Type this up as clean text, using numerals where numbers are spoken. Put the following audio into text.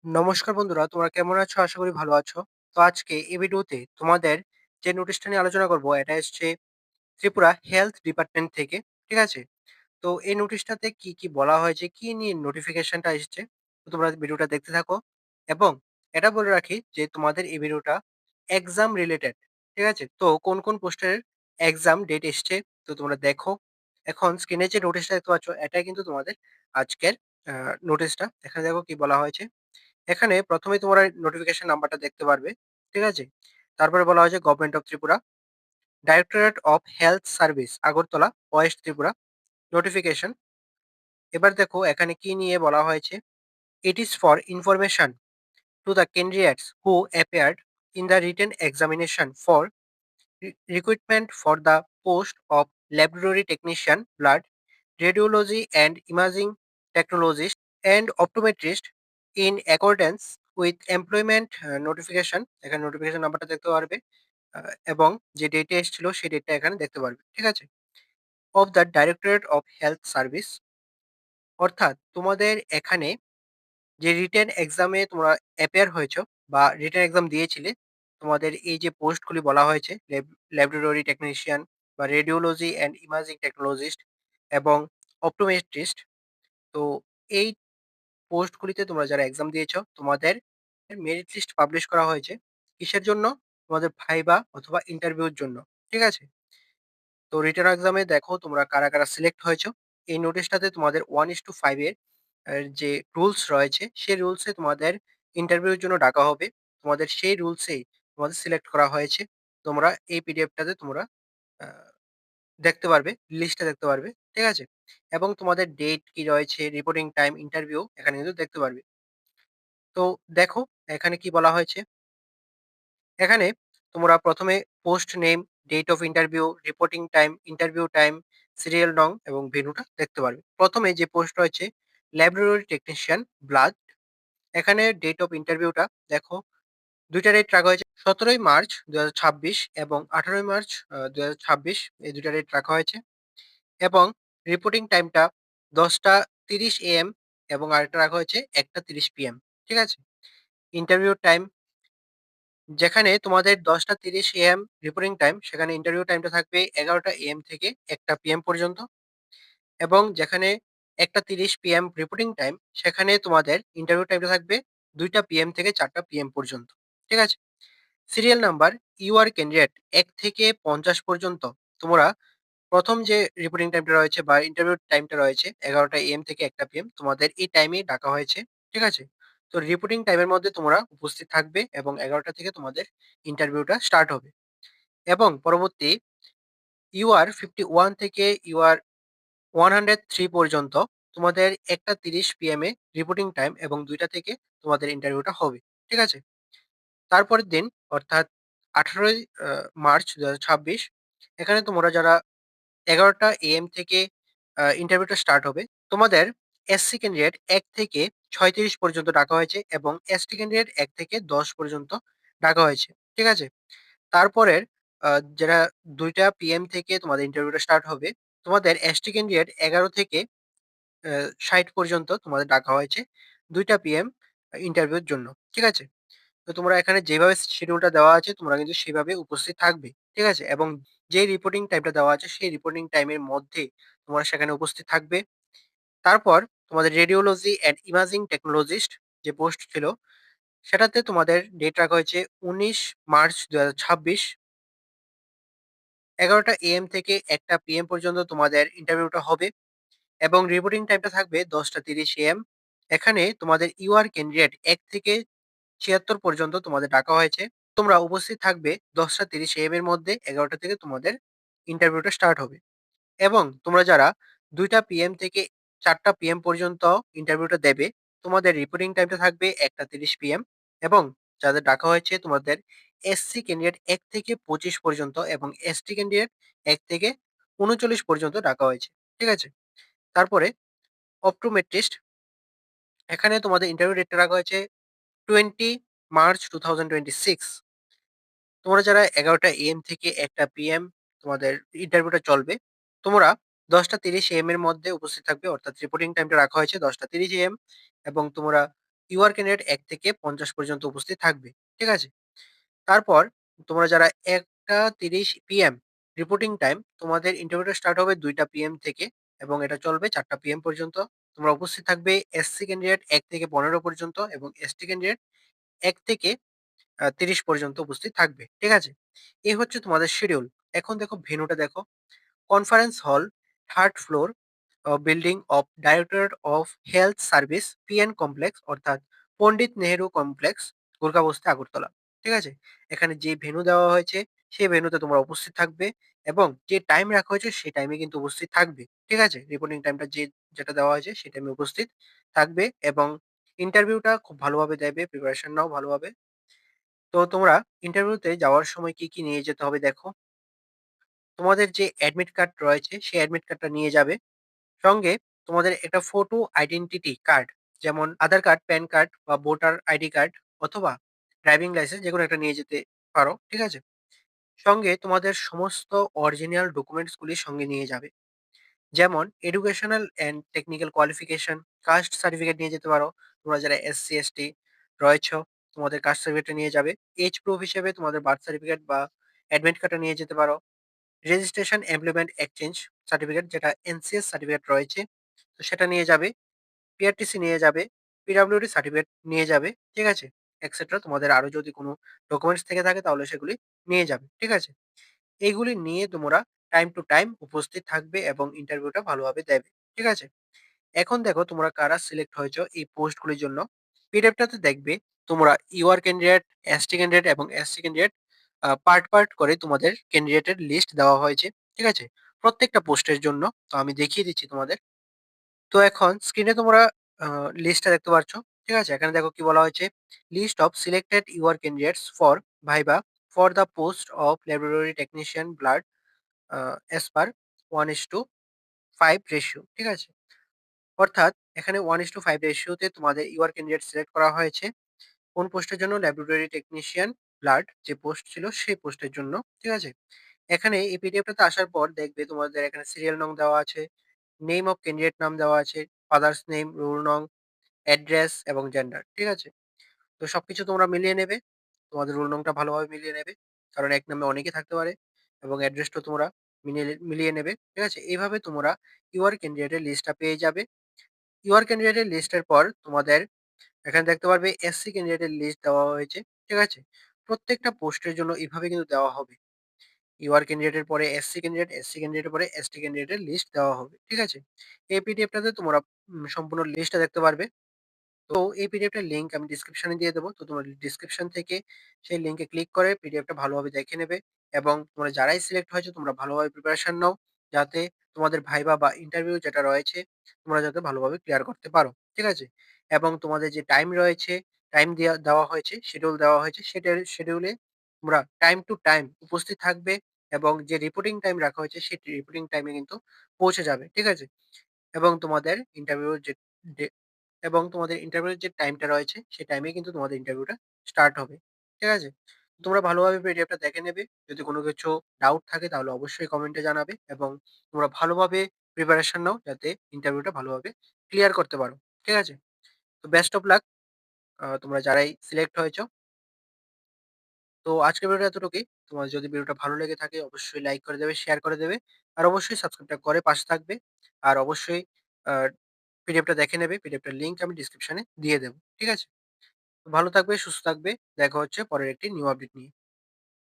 নমস্কার বন্ধুরা, তোমরা কেমন আছো? আশা করি ভালো আছো। তো আজকে এই ভিডিওতে তোমাদের যে নোটিশটা নিয়ে আলোচনা করব এটা এসছে ত্রিপুরা হেলথ ডিপার্টমেন্ট থেকে। ঠিক আছে? তো এই নোটিশটাতে কি বলা হয়েছে, কি নিয়ে নোটিফিকেশনটা এসেছে, তো তোমরা ভিডিওটা দেখতে থাকো। এবং এটা বলে রাখি যে তোমাদের এই ভিডিওটা এক্সাম রিলেটেড। ঠিক আছে? তো কোন পোস্টের এক্সাম ডেট এসছে তো তোমরা দেখো। এখন স্ক্রিনে যে নোটিশটা দেখতে পাচ্ছ এটাই কিন্তু তোমাদের আজকের নোটিশটা। এখানে দেখো কি বলা হয়েছে। এখানে ১ম এই তোমরা নোটিফিকেশন নাম্বারটা দেখতে পারবে। ঠিক আছে? তারপরে বলা হয়েছে government of Tripura, directorate of health service Agartala, West Tripura, notification. এবার দেখো এখানে কি নিয়ে বলা হয়েছে। It is for information to the candidates who appeared in the written examination for recruitment for the post of laboratory technician, blood, radiology and imaging technologist and optometrist in accordance with employment notification। এখানে notification নাম্বারটা দেখতে পারবে এবং যে ডেটে এসেছিল সেই ডেটটা এখানে দেখতে পারবে। ঠিক আছে? Of the directorate of health service, অর্থাৎ তোমাদের এখানে যে রিটেন এক্সামে তোমরা অ্যাপিয়ার হয়েছো বা রিটেন এক্সাম দিয়েছিলে, তোমাদের এই যে পোস্টগুলি বলা হয়েছে ল্যাবরেটরি টেকনিশিয়ান বা রেডিওলজি অ্যান্ড ইমাজিং টেকনোলজিস্ট এবং অপটোমেট্রিস্ট। তো এই পোস্টগুলিতে তোমরা যারা এক্সাম দিয়েছো তোমাদের মেরিট লিস্ট পাবলিশ করা হয়েছে। কিসের জন্য? তোমাদের ভাইবা অথবা ইন্টারভিউর জন্য। ঠিক আছে? তো রিটেন এক্সামে দেখো তোমরা কারা সিলেক্ট হয়েছো। এই নোটিশটাতে তোমাদের 1:5 এর যে রুলস রয়েছে সেই রুলসে তোমাদের ইন্টারভিউর জন্য ডাকা হবে। তোমাদের সেই রুলসেই তোমাদের সিলেক্ট করা হয়েছে। তোমরা এই পিডিএফটাতে তোমরা আ দেখতে পারবে, লিস্টটা দেখতে পারবে। ঠিক আছে? এবং তোমাদের ডেট কি রয়েছে, রিপোর্টিং টাইম, ইন্টারভিউ এখানে কিন্তু দেখতে পারবে। তো দেখো এখানে কি বলা হয়েছে। এখানে তোমরা ১ম এ post name, date of interview, reporting time, interview time, serial নং এবং ভেন্যুটা দেখতে পারবে। ১ম এ যে পোস্ট রয়েছে ল্যাবরেটরি টেকনিশিয়ান, ব্লাড, এখানে ডেট অফ ইন্টারভিউটা দেখো ২ টা ডেট রাখা হয়েছে। ১৭ই মার্চ ২০২৬ এবং ১৮ই মার্চ ২০২৬, এই ২ টা ডেট রাখা হয়েছে। এবং রিপোর্টিং টাইমটা ১০:৩০ AM এবং আরেকটা রাখা হয়েছে ১:৩০ PM। ঠিক আছে? ইন্টারভিউ টাইম, যেখানে তোমাদের ১০:৩০ AM রিপোর্টিং টাইম, সেখানে ইন্টারভিউ টাইমটা থাকবে ১১টা AM থেকে ১টা PM পর্যন্ত। এবং যেখানে ১:৩০ PM রিপোর্টিং টাইম, সেখানে তোমাদের ইন্টারভিউ টাইমটা থাকবে ২টা PM থেকে ৪টা PM পর্যন্ত। ঠিক আছে? Serial number, U R candidate ১ থেকে ৫০ পর্যন্ত তোমরা ১ম যে রিপোর্টিং টাইমটা রয়েছে বা ইন্টারভিউ টাইমটা রয়েছে ১১টা AM থেকে ১টা PM, তোমাদের এই টাইমেই ডাকা হয়েছে। ঠিক আছে? তো রিপোর্টিং টাইমের মধ্যে তোমরা উপস্থিত থাকবে এবং ১১টা থেকে তোমাদের ইন্টারভিউটা স্টার্ট হবে। এবং পরবর্তী ইউআর 51 থেকে ইউআর 103 পর্যন্ত তোমাদের ১:৩০ PM এ রিপোর্টিং টাইম এবং ২টা থেকে তোমাদের ইন্টারভিউটা হবে। ঠিক আছে? তারপরের দিন অর্থাৎ ১৮ই মার্চ ২০২৬, এখানে তোমরা যারা ১১টা AM থেকে ইন্টারভিউটা স্টার্ট হবে। তোমাদের এসসি ক্যান্ডিডেট ১ থেকে ৩৬ পর্যন্ত ডাকা হয়েছে এবং এসটি ক্যান্ডিডেট ১ থেকে ১০ পর্যন্ত ডাকা হয়েছে। ঠিক আছে? তারপরের আ যারা ২টা PM থেকে তোমাদের ইন্টারভিউটা স্টার্ট হবে। তোমাদের এসটি ক্যান্ডিডেট ১১ থেকে ৬০ পর্যন্ত তোমাদের ডাকা হয়েছে ২টা PM ইন্টারভিউর জন্য। ঠিক আছে? তো তোমরা এখানে যেভাবে শিডিউলটা দেওয়া আছে তোমরা কিন্তু সেভাবে উপস্থিত থাকবে। ঠিক আছে? এবং যে রিপোর্টিং টাইমটা দেওয়া আছে সেই রিপোর্টিং টাইমের মধ্যে তোমরা সেখানে উপস্থিত থাকবে। তারপর তোমাদের রেডিওলজি অ্যান্ড ইমাজিং টেকনোলজিস্ট যে পোস্ট ছিল সেটাতে তোমাদের ডেট রাখা হয়েছে ১৯ মার্চ ২০২৬, ১১টা AM থেকে ১টা PM পর্যন্ত তোমাদের ইন্টারভিউটা হবে এবং রিপোর্টিং টাইমটা থাকবে ১০:৩০ AM। এখানে তোমাদের ইউআর ক্যান্ডিডেট ১ থেকে ৭৬ পর্যন্ত তোমাদের ডাকা হয়েছে। তোমরা উপস্থিত থাকবে ১০:৩০ AM এর মধ্যে, ১১টা থেকে তোমাদের ইন্টারভিউটা স্টার্ট হবে। এবং তোমরা যারা ২টা PM থেকে ৪টা PM পর্যন্ত ইন্টারভিউটা দেবে, তোমাদের রিপোর্টিং টাইমটা থাকবে ১:৩০ PM এবং যাদের ডাকা হয়েছে তোমাদের এসসি ক্যান্ডিডেট ১ থেকে ২৫ পর্যন্ত এবং এসটি ক্যান্ডিডেট ১ থেকে ৩৯ পর্যন্ত ডাকা হয়েছে। ঠিক আছে? তারপরে অপটোমেট্রিস্ট, এখানে তোমাদের ইন্টারভিউ ডেটটা রাখা হয়েছে 20 মার্চ 2026। তোমরা যারা ১১টা AM থেকে ১টা PM তোমাদের ইন্টারভিউটা চলবে। তোমরা ১০:৩০ AM এর মধ্যে উপস্থিত থাকবে, অর্থাৎ রিপোর্টিং টাইমটা রাখা হয়েছে ১০:৩০ AM এবং তোমরা ইউআর ক্যান্ডিডেট ১ থেকে ৫০ পর্যন্ত উপস্থিত থাকবে। ঠিক আছে? তারপর তোমরা যারা ১টা ৩০ পিএম রিপোর্টিং টাইম, তোমাদের ইন্টারভিউটা স্টার্ট হবে ২টা পিএম থেকে এবং এটা চলবে ৪টা পিএম পর্যন্ত। তোমরা উপস্থিত থাকবে এসসি ক্যান্ডিডেট ১ থেকে ১৫ পর্যন্ত এবং এসটি ক্যান্ডিডেট ১ থেকে ৩০ পর্যন্ত উপস্থিত থাকবে। ঠিক আছে? এই হচ্ছে তোমাদের শিডিউল। এখন দেখো ভেন্যুটা দেখো। Conference hall, 3rd floor building of directorate of health service PN complex অর্থাৎ পন্ডিত নেহেরু কমপ্লেক্স, গোর্খাবস্তি, আগরতলা। ঠিক আছে? এখানে যে ভেন্যু দেওয়া হয়েছে সেই ভেন্যুতে তোমরা উপস্থিত থাকবে এবং যে টাইম রাখা হয়েছে সেই টাইমে কিন্তু উপস্থিত থাকবে। ঠিক আছে? রিপোর্টিং টাইমটা যেটা দেওয়া হয়েছে সেই টাইমে উপস্থিত থাকবে এবং ইন্টারভিউটা খুব ভালোভাবে দেবে, প্রিপারেশন নাও ভালোভাবে। তো তোমরা ইন্টারভিউতে যাওয়ার সময় কি, কি নিয়ে যেতে হবে দেখো। তোমাদের যে অ্যাডমিট কার্ড রয়েছে সেই অ্যাডমিট কার্ডটা নিয়ে যাবে। সঙ্গে তোমাদের একটা ফটো আইডেন্টিটি কার্ড, যেমন আধার কার্ড, প্যান কার্ড বা ভোটার আইডি কার্ড অথবা ড্রাইভিং লাইসেন্স, যেকোনো একটা নিয়ে যেতে পারো। ঠিক আছে? সঙ্গে তোমাদের সমস্ত অরিজিনাল ডকুমেন্টস গুলি সঙ্গে নিয়ে যাবে। যেমন educational and technical qualification, caste certificate নিয়ে যেতে পারো। তোমরা যারা এসসি/এসটি রয়েছো, তোমাদের কাস্ট সার্টিফিকেটটা নিয়ে যাবে। এজ প্রুফ হিসেবে তোমাদের বার্থ সার্টিফিকেট বা অ্যাডমিট কার্ডটা নিয়ে যেতে পারো। রেজিস্ট্রেশন এমপ্লয়মেন্ট এক্সচেঞ্জ সার্টিফিকেট, যেটা এনসিএস সার্টিফিকেট রয়েছে, তো সেটা নিয়ে যাবে। পিআরটিসি নিয়ে যাবে, পিডব্লিউডি সার্টিফিকেট নিয়ে যাবে। ঠিক আছে? এটসেট্রা। তোমাদের আরো যদি কোনো ডকুমেন্টস থেকে থাকে তাহলে সেগুলি নিয়ে যাবে। ঠিক আছে? এইগুলি নিয়ে তোমরা টাইম টু টাইম উপস্থিত থাকবে এবং ইন্টারভিউটা ভালোভাবে দেবে। ঠিক আছে? এখন দেখো তোমরা কারা সিলেক্ট হয়েছো এই পোস্টগুলির জন্য। পিডিএফটাতে দেখবে তোমরা ইউআর ক্যান্ডিডেট, এসটি ক্যান্ডিডেট এবং এসসি ক্যান্ডিডেট পার্ট করে তোমাদের ক্যান্ডিডেটের লিস্ট দেওয়া হয়েছে। ঠিক আছে? প্রত্যেকটা পোস্টের জন্য। তো আমি দেখিয়ে দিচ্ছি তোমাদের। তো এখন স্ক্রিনে তোমরা লিস্টটা দেখতে পাচ্ছ। ঠিক আছে? এখানে দেখো কি বলা হয়েছে, list of selected UR candidates for viva for the post of laboratory technician blood as per 1:5 ratio. ঠিক আছে? অর্থাৎ এখানে 1:5 রেশিওতে তোমাদের ইউআর ক্যান্ডিডেট সিলেক্ট করা হয়েছে। কোন পোস্টের জন্য? ল্যাবরেটরি টেকনিশিয়ান ব্লাড যে পোস্ট ছিল সেই পোস্টের জন্য। ঠিক আছে? এখানে এই পিডিএফটাতে আসার পর দেখবে তোমাদের এখানে সিরিয়াল নং দেওয়া আছে, নেম অফ ক্যান্ডিডেট নাম দেওয়া আছে, ফাদার্স নেম, রোল নং, অ্যাড্রেস এবং জেন্ডার। ঠিক আছে? তো সবকিছু তোমরা মিলিয়ে নেবে। তোমাদের রোল নংটা ভালোভাবে মিলিয়ে নেবে। কারণ এক নামে অনেকে থাকতে পারে এবং অ্যাড্রেসটাও তোমরা মিলিয়ে নেবে। ঠিক আছে? এইভাবে তোমরা ইউআর ক্যান্ডিডেটের লিস্টটা পেয়ে যাবে। ইউআর ক্যান্ডিডেটের লিস্টের পর তোমাদের এখানে দেখতে পারবে এসসি ক্যান্ডিডেটের লিস্ট দেওয়া হয়েছে। ঠিক আছে? প্রত্যেকটা পোস্টের জন্য এভাবে কিন্তু দেওয়া হবে। ইউআর ক্যান্ডিডেটের পরে এসসি ক্যান্ডিডেট, এসসি ক্যান্ডিডেটের পরে এসটি ক্যান্ডিডেটের লিস্ট দেওয়া হবে। ঠিক আছে? এই পিডিএফটাতে তোমরা সম্পূর্ণ লিস্টটা দেখতে পারবে। তো এই পিডিএফটার লিঙ্ক আমি ডিসক্রিপশনে দিয়ে দেবো। তো তোমরা ডিসক্রিপশন থেকে সেই লিঙ্কে ক্লিক করে পিডিএফটা ভালোভাবে দেখে নেবে এবং তোমরা যারাই সিলেক্ট হয়েছো তোমরা ভালোভাবে প্রিপারেশন নাও। যাতে তোমাদের ভাইবা বা ইন্টারভিউ যেটা রয়েছে তোমরা যাতে ভালোভাবে ক্লিয়ার করতে পারো। ঠিক আছে? এবং তোমাদের যে টাইম রয়েছে, টাইম দেওয়া হয়েছে, শিডিউল দেওয়া হয়েছে, সেটার শিডিউলে তোমরা টাইম টু টাইম উপস্থিত থাকবে এবং যে রিপোর্টিং টাইম রাখা হয়েছে সেই রিপোর্টিং টাইমে কিন্তু পৌঁছে যাবে। ঠিক আছে? এবং তোমাদের ইন্টারভিউ যে ডে এবং তোমাদের ইন্টারভিউর যে টাইমটা রয়েছে, সেই টাইমেই কিন্তু তোমাদের ইন্টারভিউটা স্টার্ট হবে। ঠিক আছে? তোমরা ভালোভাবে পিডিএফটা দেখে নেবে। যদি কোনো কিছু ডাউট থাকে তাহলে অবশ্যই কমেন্টে জানাবে এবং তোমরা ভালোভাবে প্রিপারেশন নাও যাতে ইন্টারভিউটা ভালোভাবে ক্লিয়ার করতে পারো। ঠিক আছে? তো বেস্ট অফ লাক তোমরা যারাই সিলেক্ট হয়েছো। তো আজকের ভিডিওটা এতটুকুই। তোমার যদি ভিডিওটা ভালো লেগে থাকে অবশ্যই লাইক করে দেবে, শেয়ার করে দেবে। আর অবশ্যই সাবস্ক্রাইবটা করে পাশে থাকবে। আর অবশ্যই আ পিডিএফটা দেখে নেবে। পিডিএফটার লিংক আমি ডেসক্রিপশনে দিয়ে দেব। ঠিক আছে? তো ভালো থাকবে, সুস্থ থাকবে। দেখা হচ্ছে পরের একটি নিউ আপডেট নিয়ে।